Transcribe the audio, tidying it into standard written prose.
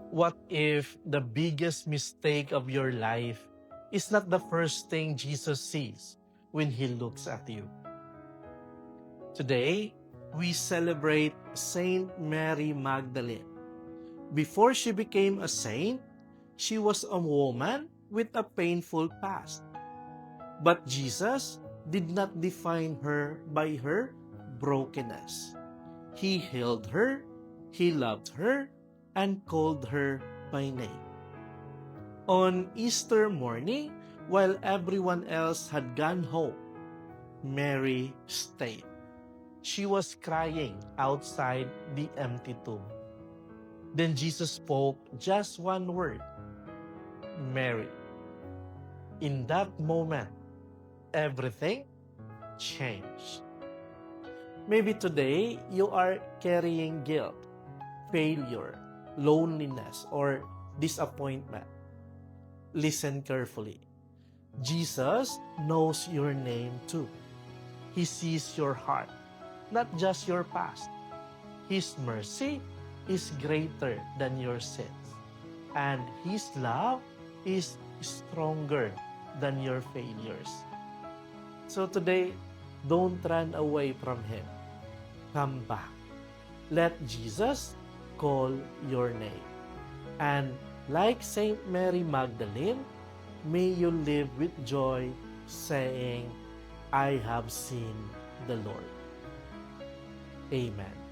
What if the biggest mistake of your life is not the first thing Jesus sees when He looks at you? Today, we celebrate Saint Mary Magdalene. Before she became a saint, she was a woman with a painful past. But Jesus did not define her by her brokenness. He healed her, He loved her, and called her by name. On Easter morning, while everyone else had gone home, Mary stayed. She was crying outside the empty tomb. Then Jesus spoke just one word, Mary. In that moment, everything changed. Maybe today you are carrying guilt, failure, loneliness, or disappointment. Listen carefully. Jesus knows your name too. He sees your heart, not just your past. His mercy is greater than your sins, and His love is stronger than your failures. So today, don't run away from Him. Come back. Let Jesus call your name. And like Saint Mary Magdalene, may you live with joy, saying, I have seen the Lord. Amen.